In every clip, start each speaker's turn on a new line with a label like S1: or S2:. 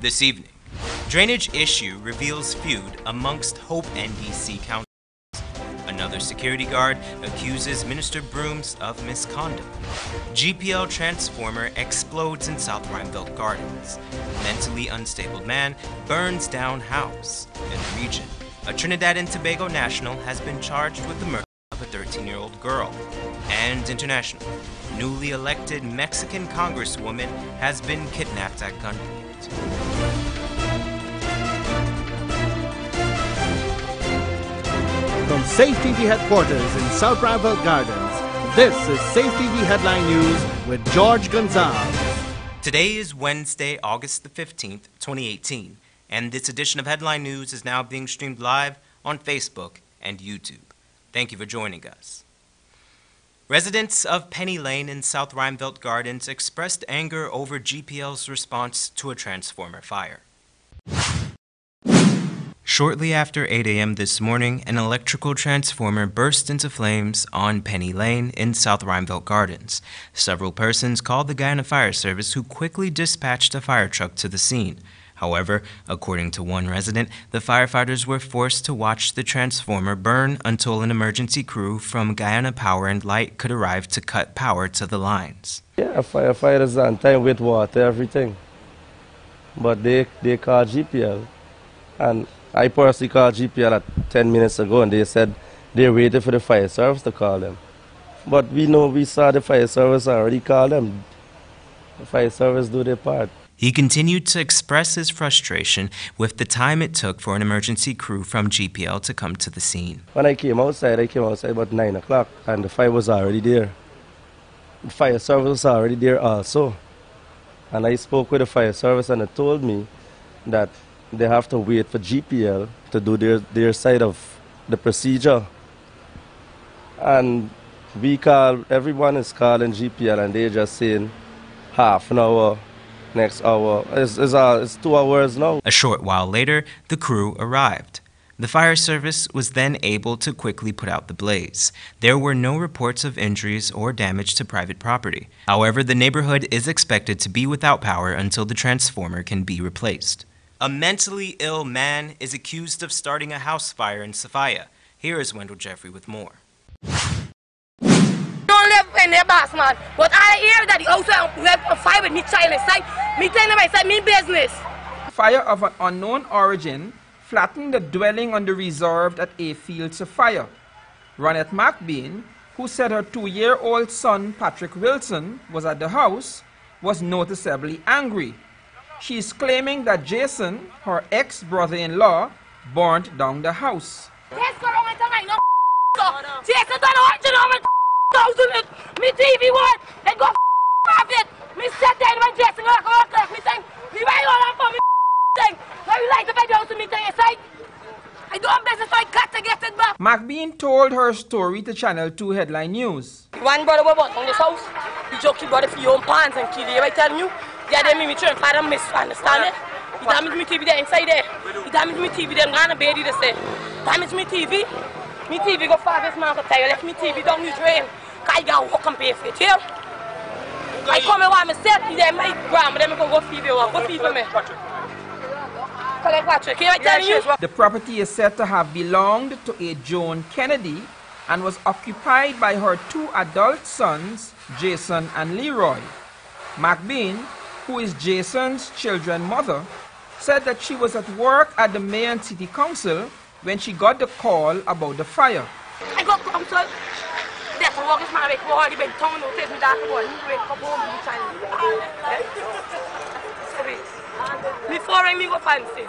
S1: This evening, drainage issue reveals feud amongst Hope NDC councillors. Another security guard accuses Minister Brooms of misconduct. GPL transformer explodes in South Rheinveld Gardens. Mentally unstable man burns down house. In the region, a Trinidad and Tobago national has been charged with the murder of a 13-year-old girl. And international, newly elected Mexican congresswoman has been kidnapped at gunpoint.
S2: From Safe TV headquarters in South Rheinveld Gardens, this is Safe TV Headline News with George Gonzalez.
S1: Today is Wednesday, August the 15th, 2018, and this edition of Headline News is now being streamed live on Facebook and YouTube. Thank you for joining us. Residents of Penny Lane in South Rheinveld Gardens expressed anger over GPL's response to a transformer fire. Shortly after 8 a.m. this morning, an electrical transformer burst into flames on Penny Lane in South Rheinveld Gardens. Several persons called the Guyana Fire Service, who quickly dispatched a fire truck to the scene. However, according to one resident, the firefighters were forced to watch the transformer burn until an emergency crew from Guyana Power and Light could arrive to cut power to the lines.
S3: Yeah, firefighters on time with water, everything. But they called GPL, and I personally called GPL at 10 minutes ago, and they said they waited for the fire service to call them. But we saw the fire service already call them. The fire service do their part.
S1: He continued to express his frustration with the time it took for an emergency crew from GPL to come to the scene.
S3: When I came outside about 9 o'clock, and the fire was already there. The fire service was already there also. And I spoke with the fire service, and they told me that they have to wait for GPL to do their side of the procedure. And everyone is calling GPL, and they're just saying half an hour, next hour. It's 2 hours now.
S1: A short while later, the crew arrived. The fire service was then able to quickly put out the blaze. There were no reports of injuries or damage to private property. However, the neighborhood is expected to be without power until the transformer can be replaced. A mentally ill man is accused of starting a house fire in Sophia. Here is Wendell Jeffrey with more.
S4: Don't live in their boss, man. But I hear that the house on fire with me child inside. Me telling them I said me business.
S5: Fire of an unknown origin flattened the dwelling on the reserved at a field Sophia. Ronette McBean, who said her 2-year-old son Patrick Wilson was at the house, was noticeably angry. She is claiming that Jason, her ex-brother-in-law, burnt down the house.
S4: Jason don't want to know me TV one and go off it. Me sit down when Jason go me saying, me right on for me thing. Now you like the video to me thing inside. I don't business so I got to get it back.
S5: McBean told her story to Channel 2 Headline News.
S4: One brother was born on this house. He just keep brother for your own pants and kill you. I telling you. Yeah, they made me try and find a misunderstand it. He damaged me TV there inside there. He damaged me TV there. I'm gonna baby to say. Damaged me TV. Me TV go far this man for tire. Left me TV down the drain. I got walk and pay for it here. I come and want me set there my grandma. Then I go feed you. Go feed for me. Collect Patrick. Can I tell you?
S5: The property is said to have belonged to a Joan Kennedy and was occupied by her 2 adult sons, Jason and Leroy. McBean, who is Jason's children's mother, said that she was at work at the Mayor and City Council when she got the call about the fire.
S4: I got council. That's what this man make already been told to take me that one. He wake up home and try. Before me go fancy.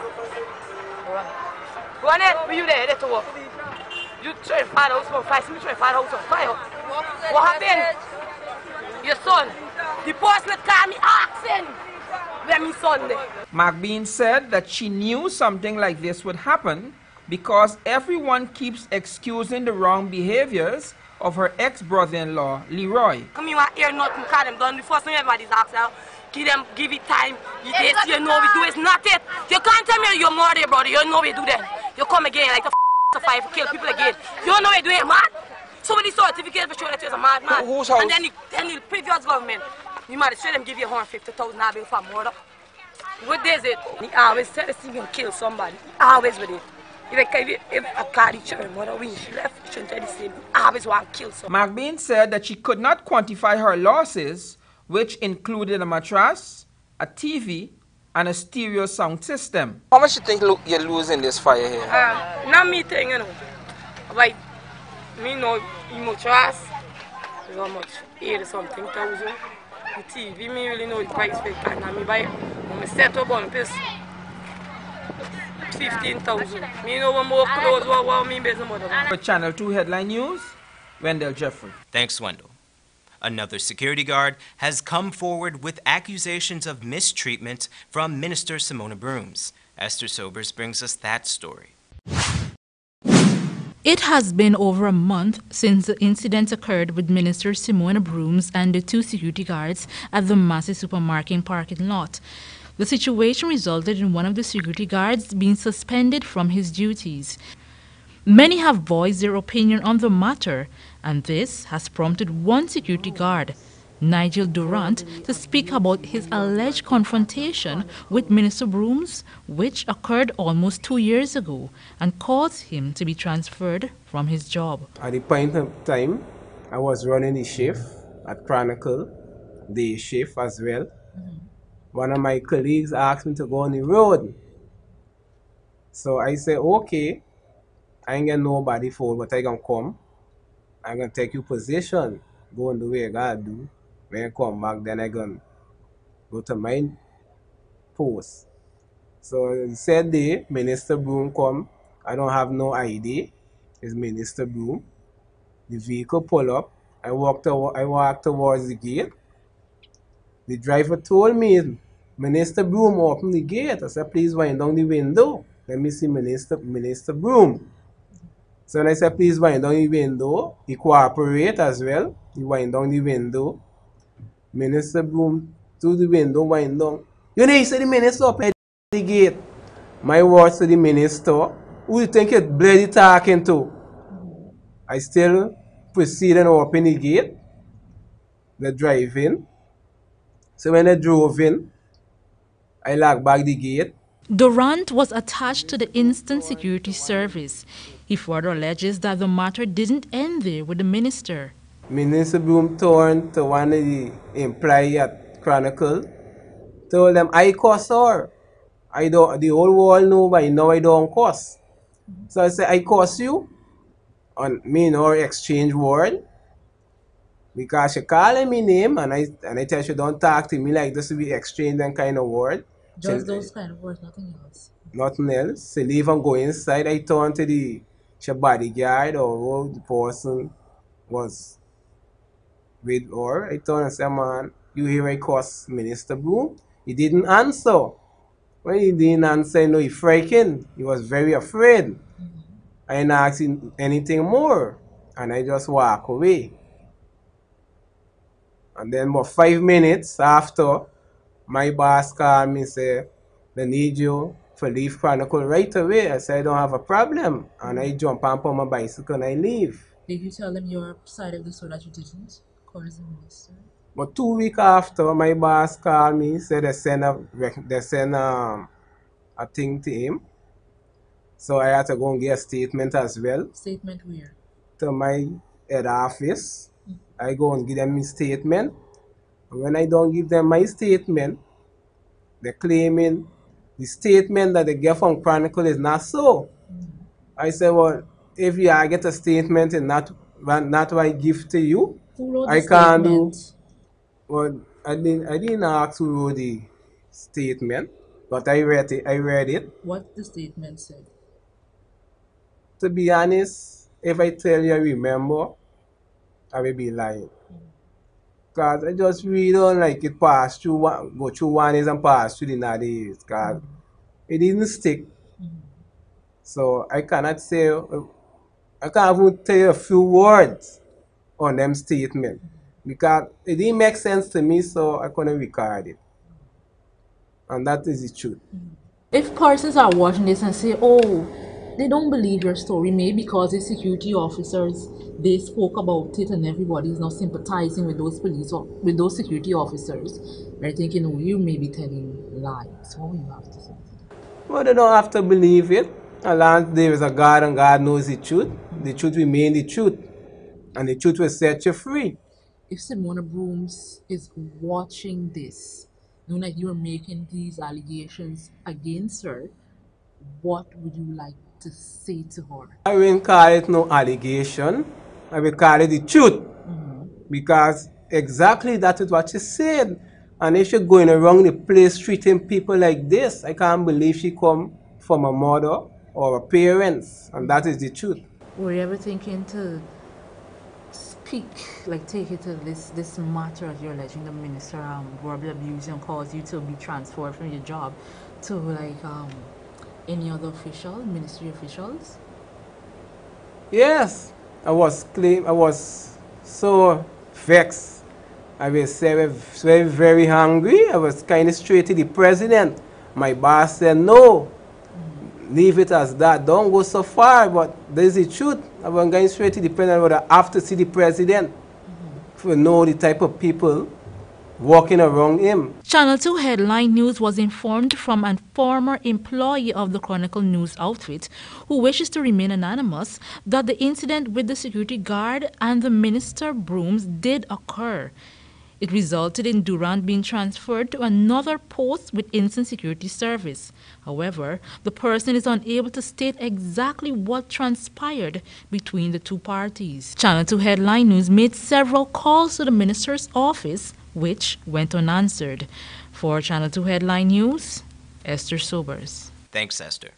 S4: Go on it, were you there? That's work. You try to find house on fire. Me try to find house on fire. What happened? Your son. The person that called me asking where my son there.
S5: McBean said that she knew something like this would happen because everyone keeps excusing the wrong behaviors of her ex-brother-in-law, Leroy.
S4: Come here, hear nothing because them done. The first thing everybody's asking, give it time. You know we do it's not it. You can't tell me you're more there, brother. You know we do that. You come again like the to fight for kill people again. You know we do it, man. Somebody certificate for sure that you're a madman.
S5: Whose house?
S4: And then the previous government, you might have them give you $150,000 for murder. What is it? He always tell us he can kill somebody. Always with it. If a car churn, what when she left, she tell the same. I always want to kill somebody.
S5: McBean said that she could not quantify her losses, which included a mattress, a TV, and a stereo sound system. How much do you think you lose in this fire here?
S4: Not me thing, you know. Like, me know mattress, how much? 80 something thousand. The TV, me really know the price for it. And me buy it. When I set up on this, 15,000. Me know one more clothes, what me business mother.
S5: For Channel 2 Headline News, Wendell Jeffrey.
S1: Thanks, Wendell. Another security guard has come forward with accusations of mistreatment from Minister Simona Brooms. Esther Sobers brings us that story.
S6: It has been over a month since the incident occurred with Minister Simona Brooms and the 2 security guards at the Massey supermarket parking lot. The situation resulted in one of the security guards being suspended from his duties. Many have voiced their opinion on the matter, and this has prompted one security guard, Nigel Durant, to speak about his alleged confrontation with Minister Brooms, which occurred almost 2 years ago and caused him to be transferred from his job.
S7: At the point of time, I was running the shift at Chronicle, day shift as well. One of my colleagues asked me to go on the road. So I said, okay, I ain't get nobody for, but I can come. I'm going to take your position, go on the way I got to do. When I come back, then I going to go to my post. So the said day, Minister Broom come. I don't have no ID. It's Minister Broom. The vehicle pull up. I walk towards the gate. The driver told me, Minister Broom open the gate. I said, please wind down the window. Let me see Minister Broom. So when I said, please wind down the window, he cooperate as well. He wind down the window. Minister Broom to the window, wind down. You know, he said the minister up at the gate. My words to the minister, who you think you're bloody talking to? I still proceed and open the gate. They drive in. So when I drove in, I locked back the gate.
S6: Durant was attached to the Instant Security Service. He further alleges that the matter didn't end there with the minister.
S7: Minister Broom turned to one of the employees at Chronicle, told them, I cuss her. The whole world know by now I don't cuss. So I said, I cuss you. And me and her exchange word. Because she calling me name and I tell she don't talk to me like this, we exchange that kind of word.
S6: Just those kind of words, nothing else.
S7: Nothing else. She leave and go inside. I turn to the bodyguard or the person was with her. I turn and say, man, you hear I cuss Minister Broom? He didn't answer. When he didn't answer, you know, he frightened. He was very afraid. I didn't ask him anything more. And I just walk away. And then about 5 minutes after, my boss called me and said, they need you for leave Chronicle right away. I said, I don't have a problem. And I jump on my bicycle and I leave.
S6: Did you tell them your side of the story that you didn't call the minister?
S7: But 2 weeks after, my boss called me, said they send a thing to him. So I had to go and get a statement as well.
S6: Statement where?
S7: To my head office. I go and give them my statement. And when I don't give them my statement, they're claiming the statement that they get from Chronicle is not so. I said, well, if you get a statement and not what I give to you,
S6: Who wrote
S7: I
S6: the
S7: can't do.
S6: statement?
S7: Well, I didn't ask who wrote the statement, but I read it.
S6: What the statement said?
S7: To be honest, if I tell you I remember, I will be lying. Because I just really don't like it go through one years and pass through the other years. Because it didn't stick. So I cannot say, I can't even tell you a few words on them statement. Because it didn't make sense to me, so I couldn't record it. And that is the truth.
S6: If persons are watching this and say, oh, They don't believe your story, maybe because the security officers, they spoke about it and everybody is now sympathizing with those police or with those security officers. They're thinking, oh, you may be telling lies. What will you have to say?
S7: Well, they don't have to believe it. As long as there is a God and God knows the truth remain the truth. And the truth will set you free.
S6: If Simona Brooms is watching this, knowing that you're making these allegations against her, what would you like to say to her?
S7: I wouldn't call it no allegation. I will call it the truth. Because exactly that is what she said. And if she's going around the place treating people like this, I can't believe she come from a mother or a parents. And that is the truth.
S6: Were you ever thinking to speak, like take it to this matter that you're alleging the minister verbally abused and caused you to be transferred from your job to like any other official, ministry officials?
S7: Yes, I was so vexed. I was very, very hungry. I was kind of straight to the president. My boss said, no, leave it as that. Don't go so far. But there's the truth. I was going straight to the president, but I have to see the president to know the type of people walking around him.
S6: Channel 2 Headline News was informed from a former employee of the Chronicle News outfit who wishes to remain anonymous that the incident with the security guard and the minister Brooms did occur. It resulted in Durant being transferred to another post within the security service. However, the person is unable to state exactly what transpired between the two parties. Channel 2 Headline News made several calls to the minister's office, which went unanswered. For Channel 2 Headline News, Esther Sobers.
S1: Thanks, Esther.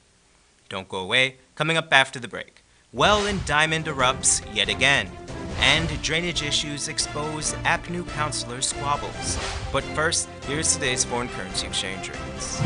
S1: Don't go away. Coming up after the break. Well in Diamond erupts yet again. And drainage issues expose APNU councillors' squabbles. But first, here's today's foreign currency exchange rates.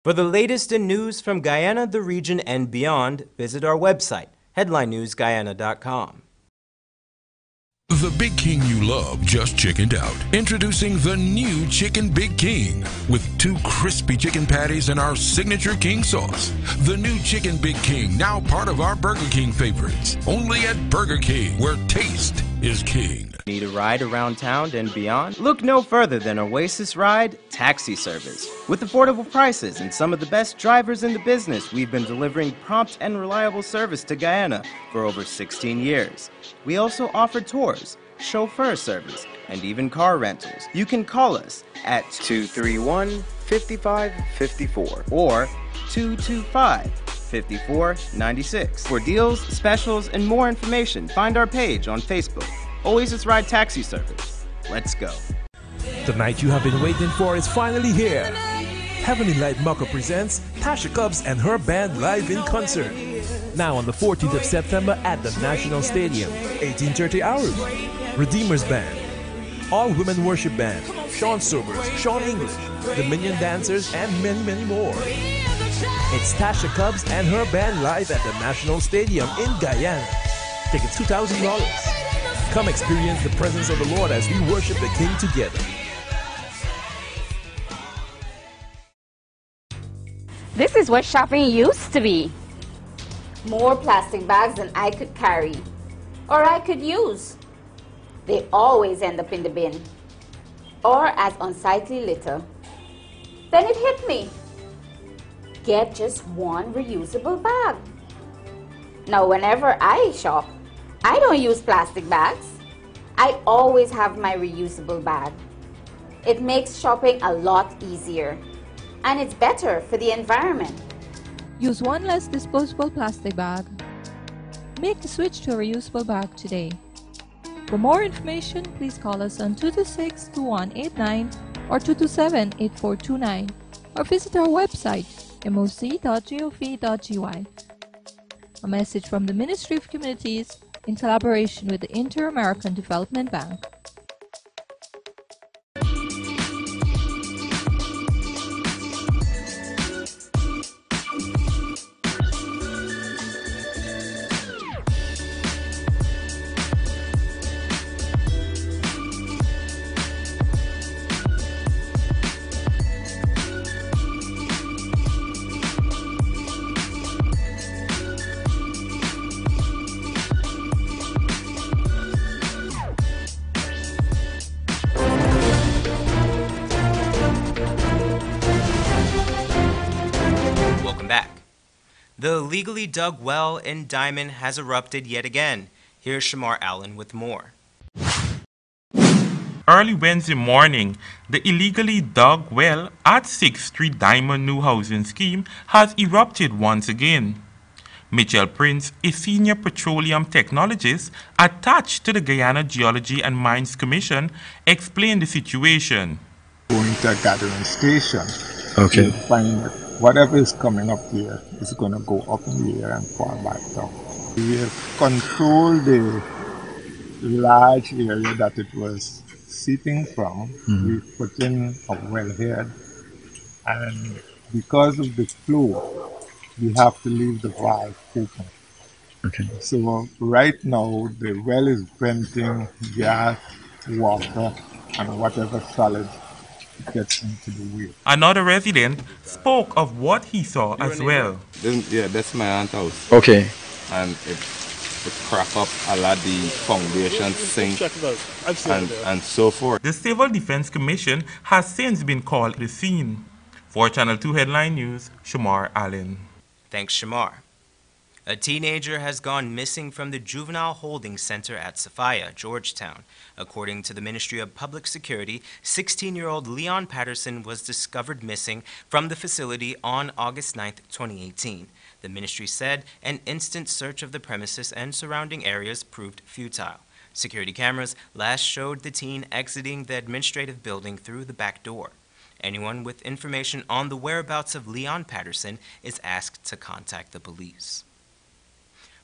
S1: For the latest in news from Guyana, the region, and beyond, visit our website, headlinenewsguyana.com.
S8: The Big King you love just chickened out. Introducing the new Chicken Big King with 2 crispy chicken patties and our signature king sauce. The new Chicken Big King, now part of our Burger King favorites. Only at Burger King, where taste is king.
S1: Need a ride around town and beyond? Look no further than Oasis Ride Taxi Service. With affordable prices and some of the best drivers in the business, we've been delivering prompt and reliable service to Guyana for over 16 years. We also offer tours, chauffeur service, and even car rentals. You can call us at 231-5554 or 225-5496. For deals, specials, and more information, find our page on Facebook. Oasis Ride Taxi Service. Let's go.
S9: The night you have been waiting for is finally here. Heavenly Light Mako presents Tasha Cobbs and her band live in concert. Now on the 14th of September at the National Stadium, 18:30 hours. Redeemers Band, All Women Worship Band, Sean Sobers, Sean English, Dominion Dancers, and many, many more. It's Tasha Cobbs and her band live at the National Stadium in Guyana. Tickets $2,000. Come experience the presence of the Lord as we worship the King together.
S10: This is what shopping used to be. More plastic bags than I could carry or I could use. They always end up in the bin or as unsightly litter. Then it hit me. Get just one reusable bag. Now whenever I shop, I don't use plastic bags. I always have my reusable bag. It makes shopping a lot easier, and it's better for the environment.
S11: Use one less disposable plastic bag. Make the switch to a reusable bag today. For more information, please call us on 226-2189 or 227-8429 or visit our website moc.gov.gy. A message from the Ministry of Communities in collaboration with the Inter-American Development Bank.
S1: The illegally dug well in Diamond has erupted yet again. Here's Shamar Allen with more.
S12: Early Wednesday morning, the illegally dug well at 6th Street Diamond New Housing Scheme has erupted once again. Mitchell Prince, a senior petroleum technologist attached to the Guyana Geology and Mines Commission, explained the situation.
S13: Going to a gathering station,
S14: okay.
S13: You find that whatever is coming up here is going to go up in the air and fall back down. We have controlled the large area that it was seeping from. We put in a wellhead, and because of the flow, we have to leave the valve open.
S14: Okay.
S13: So right now, the well is venting gas, water, and whatever solid gets into the wheel.
S12: Another resident spoke of what he saw as well.
S15: Yeah, that's my aunt's house.
S14: Okay.
S15: And it crack up a lot of the foundation sink and so forth.
S12: The Civil Defense Commission has since been called to the scene. For Channel 2 Headline News, Shamar Allen.
S1: Thanks, Shamar. A teenager has gone missing from the Juvenile Holding Center at Sophia, Georgetown. According to the Ministry of Public Security, 16-year-old Leon Patterson was discovered missing from the facility on August 9, 2018. The ministry said an instant search of the premises and surrounding areas proved futile. Security cameras last showed the teen exiting the administrative building through the back door. Anyone with information on the whereabouts of Leon Patterson is asked to contact the police.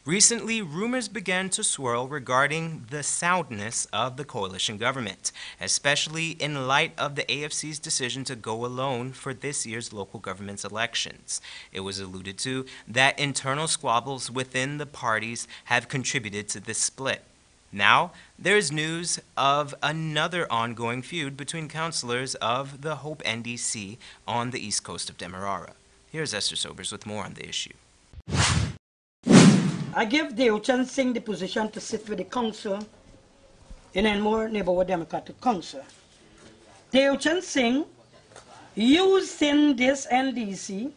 S1: Recently, rumors began to swirl regarding the soundness of the coalition government, especially in light of the AFC's decision to go alone for this year's local government elections. It was alluded to that internal squabbles within the parties have contributed to this split. Now, there's news of another ongoing feud between councillors of the Hope NDC on the east coast of Demerara. Here's Esther Sobers with more on the issue.
S16: I give Deochan Singh the position to sit with the council in Enmore Neighborhood Democratic Council. Deochan Singh using this NDC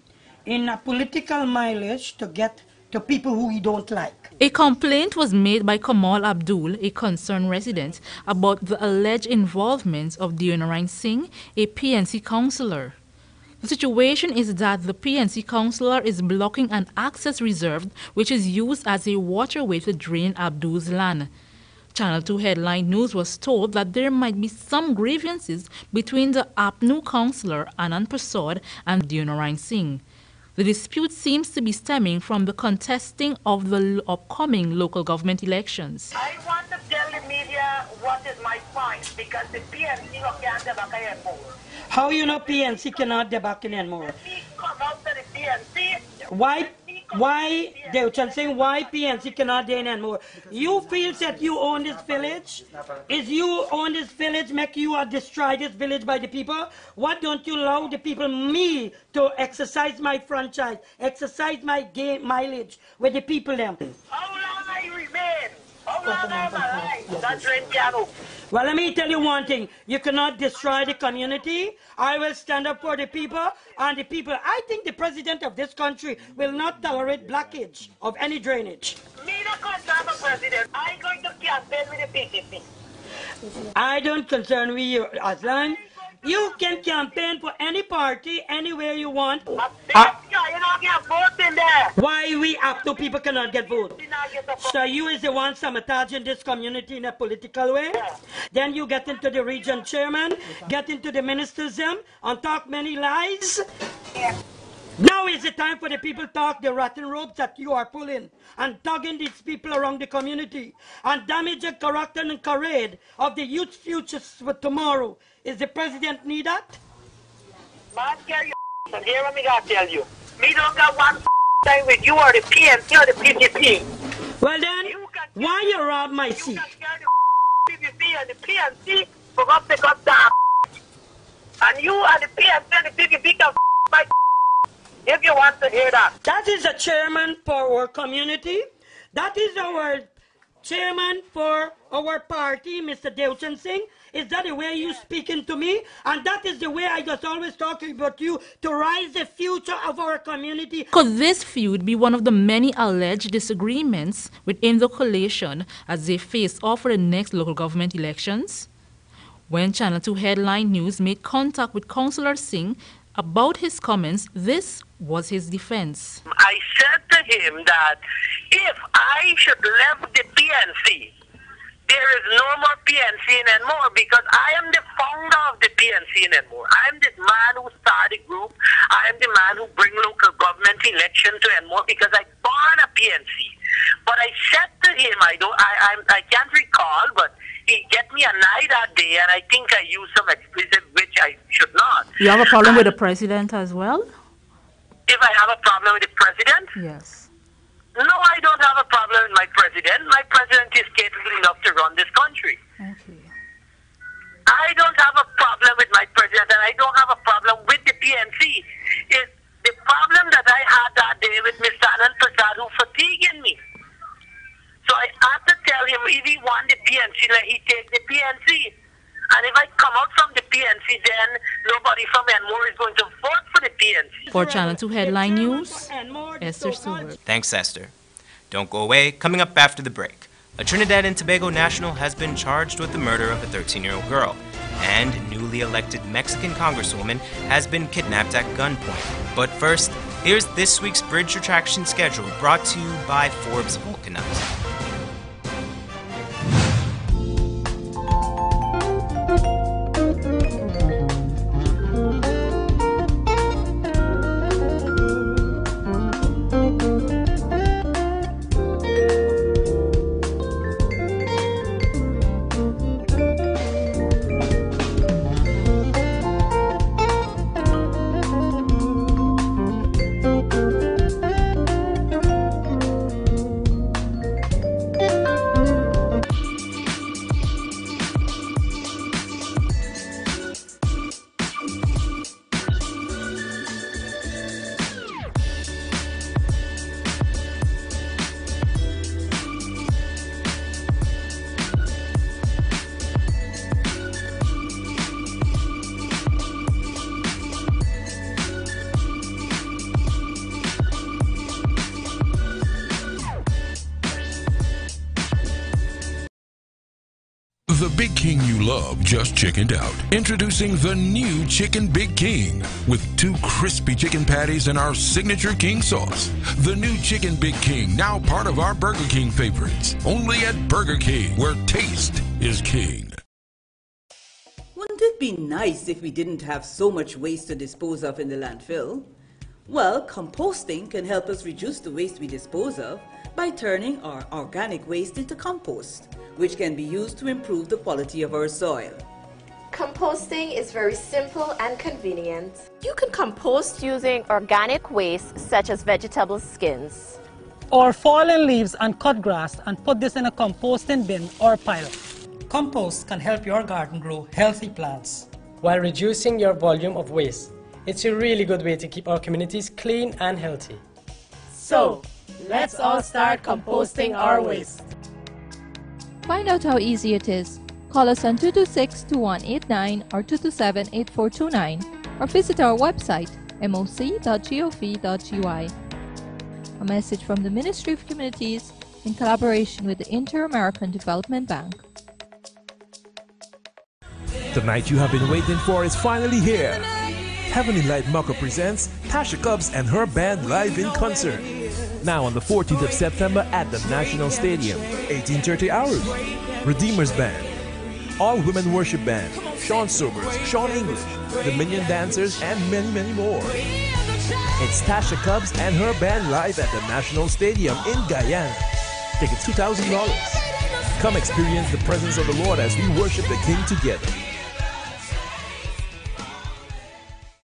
S16: in a political mileage to get to people who he don't like.
S6: A complaint was made by Kamal Abdul, a concerned resident, about the alleged involvement of Deonarain Singh, a PNC councillor. The situation is that the PNC councillor is blocking an access reserved which is used as a waterway to drain Abdul's land. Channel 2 Headline News was told that there might be some grievances between the APNU councillor Anand Prasad and Deonarain Singh. The dispute seems to be stemming from the contesting of the upcoming local government elections.
S17: I want to tell the media what is my point, because the PNC can't debug anymore.
S16: How you know PNC cannot debug anymore?
S17: Come out to the PNC.
S16: Why, Deochan Singh, why PNC cannot do anymore? You feel that you own this village? Is you own this village make you destroy this village by the people? Why don't you allow the people, me, to exercise my franchise, exercise my game mileage with the people them?
S17: How long I remain? How long am I alive? That's right, piano.
S16: Well, let me tell you one thing. You cannot destroy the community. I will stand up for the people and the people. I think the president of this country will not tolerate blockage of any drainage.
S17: Me not concerned the president. I'm going to campaign with the PCP.
S16: I don't concern with you, Aslan. You can campaign for any party anywhere you want.
S17: You not get vote in there.
S16: Why we up to people cannot get vote? So you is the one sabotaging this community in a political way. Yeah. Then you get into the region chairman, get into the ministers and talk many lies.
S17: Yeah.
S16: Now is the time for the people to talk the rotten ropes that you are pulling and tugging these people around the community and damage the character and parade of the youth futures for tomorrow. Is the president need that?
S17: Man, carry your and hear what me gotta tell you. Me don't got one time with you or the PNC or the PGP.
S16: Well then, why you rob my seat?
S17: The PGP and the PNC for God take up that. And you and the PNC and the PGP can my if you want to hear that.
S16: That is the chairman for our community. That is our chairman for our party, Mr. Deutsche Singh. Is that the way you speaking to me? And that is the way I just always talking about you to rise the future of our community.
S6: Could this feud be one of the many alleged disagreements within the coalition as they face off for the next local government elections? When Channel 2 Headline News made contact with Councillor Singh about his comments, this was his defense.
S17: I said to him that if I should leave the PNC, there is no more PNC anymore because I am the founder of the PNC anymore. I am the man who started the group. I am the man who bring local government election to anymore because I born a PNC. But I said to him, I can't recall, but he get me a night that day, and I think I used some explicit which I should not.
S6: You have a problem with the president as well?
S17: If I have a problem with the president?
S6: Yes.
S17: No, I don't have a problem with my president. My president is capable enough to run this country.
S6: Okay.
S17: I don't have a problem with my president, and I don't have a problem with the PNC. It's the problem that I had that day with Mr. Anand Prasad who fatiguing me. So I had to tell him if he want the PNC, let he take the PNC. And if I come out from the PNC, then nobody from Enmore is going to vote for the PNC.
S6: For Channel 2 Headline News, Esther Stewart.
S1: Thanks, Esther. Don't go away. Coming up after the break, a Trinidad and Tobago national has been charged with the murder of a 13-year-old girl, and newly elected Mexican congresswoman has been kidnapped at gunpoint. But first, here's this week's bridge retraction schedule brought to you by Forbes Vulcanite.
S8: The Big King you love just chickened out. Introducing the new Chicken Big King with 2 crispy chicken patties and our signature king sauce. The new Chicken Big King, now part of our Burger King favorites. Only at Burger King, where taste is king.
S14: Wouldn't it be nice if we didn't have so much waste to dispose of in the landfill? Well, composting can help us reduce the waste we dispose of by turning our organic waste into compost, which can be used to improve the quality of our soil.
S18: Composting is very simple and convenient. You can compost using organic waste such as vegetable skins,
S19: or fallen leaves and cut grass and put this in a composting bin or pile.
S20: Compost can help your garden grow healthy plants while reducing your volume of waste. It's a really good way to keep our communities clean and healthy.
S18: So, let's all start composting our waste.
S11: Find out how easy it is. Call us on 226-2189 or 227-8429 or visit our website moc.gov.ui. A message from the Ministry of Communities in collaboration with the Inter-American Development Bank.
S9: The night you have been waiting for is finally here. Heavenly Light Mucker presents Tasha Cobbs and her band live in concert. Now on the 14th of September at the National Stadium, 18:30 hours. Redeemers Band, All Women Worship Band, Sean Sobers, Sean English, the Minion Dancers, and many, many more. It's Tasha Cubs and her band live at the National Stadium in Guyana. Tickets $2,000. Come experience the presence of the Lord as we worship the King together.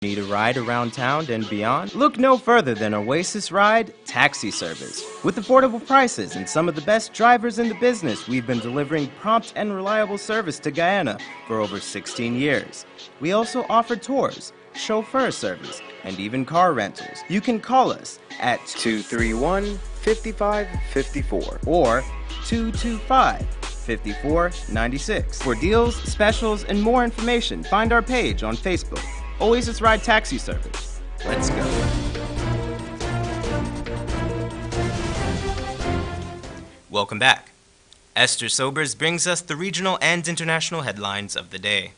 S1: Need a ride around town and beyond? Look no further than Oasis Ride Taxi Service. With affordable prices and some of the best drivers in the business, we've been delivering prompt and reliable service to Guyana for over 16 years. We also offer tours, chauffeur service, and even car rentals. You can call us at 231-5554 or 225-5496. For deals, specials, and more information, find our page on Facebook. Oasis Ride Taxi Service. Let's go. Welcome back. Esther Sobers brings us the regional and international headlines of the day.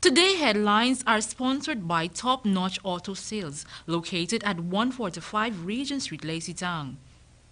S6: Today headlines are sponsored by Top Notch Auto Sales, located at 145 Regent Street, Lacey Town.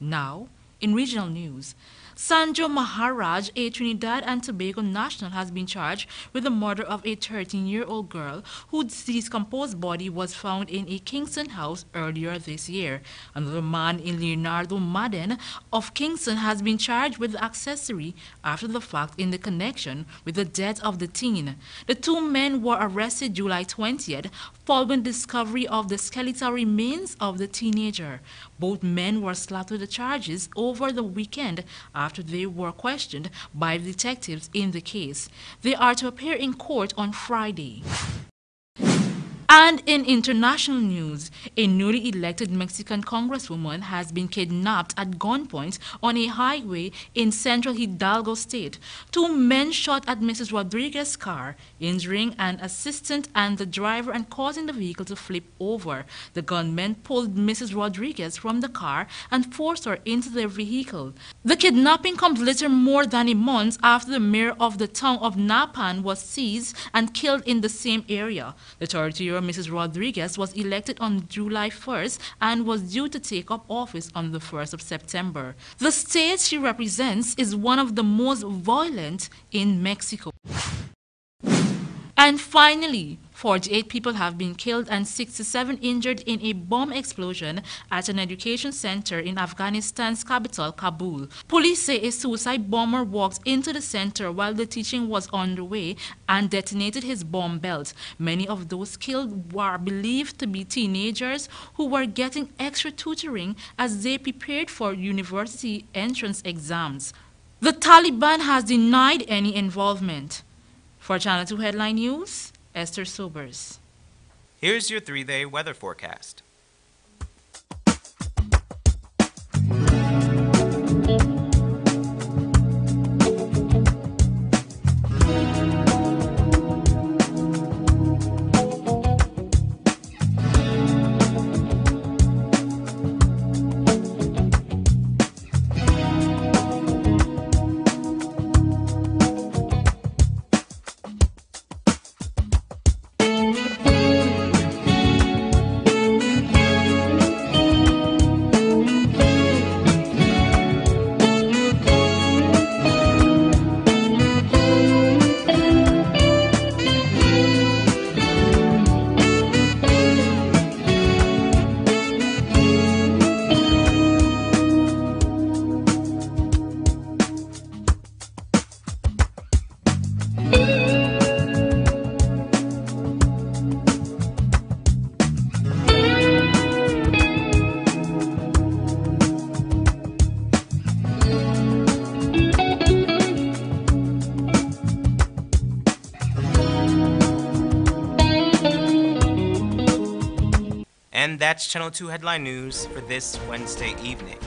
S6: Now, in regional news, Sanjo Maharaj, a Trinidad and Tobago national, has been charged with the murder of a 13-year-old girl whose decomposed body was found in a Kingston house earlier this year. Another man, Leonardo Madden of Kingston, has been charged with accessory after the fact in the connection with the death of the teen. The two men were arrested July 20th following discovery of the skeletal remains of the teenager. Both men were slapped with the charges over the weekend after they were questioned by detectives in the case. They are to appear in court on Friday. And in international news, a newly elected Mexican congresswoman has been kidnapped at gunpoint on a highway in central Hidalgo state. Two men shot at Mrs. Rodriguez's car, injuring an assistant and the driver and causing the vehicle to flip over. The gunmen pulled Mrs. Rodriguez from the car and forced her into their vehicle. The kidnapping comes little more than a month after the mayor of the town of Napan was seized and killed in the same area. The 30-year-old Mrs. Rodriguez was elected on July 1st and was due to take up office on the 1st of September. The state she represents is one of the most violent in Mexico. And finally, 48 people have been killed and 67 injured in a bomb explosion at an education center in Afghanistan's capital, Kabul. Police say a suicide bomber walked into the center while the teaching was underway and detonated his bomb belt. Many of those killed were believed to be teenagers who were getting extra tutoring as they prepared for university entrance exams. The Taliban has denied any involvement. For Channel 2 Headline News, Esther Sobers.
S1: Here's your 3-day weather forecast. And that's Channel 2 Headline News for this Wednesday evening.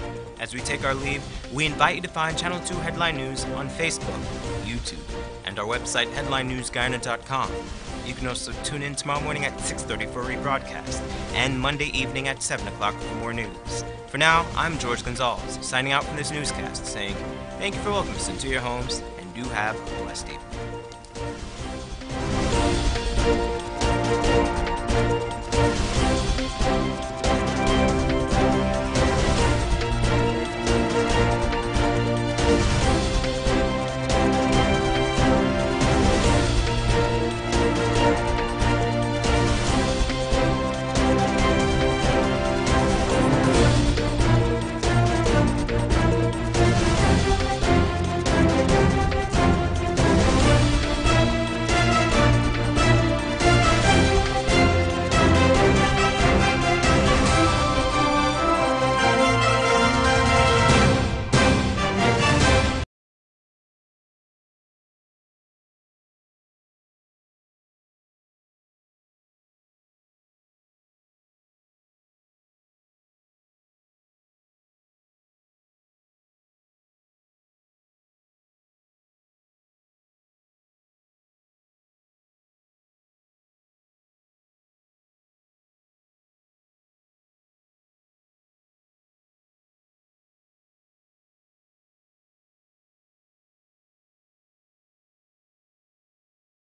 S1: As we take our leave, we invite you to find Channel 2 Headline News on Facebook, YouTube, and our website, headlinenewsguyana.com. You can also tune in tomorrow morning at 6:30 for a rebroadcast, and Monday evening at 7 o'clock for more news. For now, I'm George Gonzalez, signing out from this newscast, saying thank you for welcoming us into your homes, and do have a blessed evening.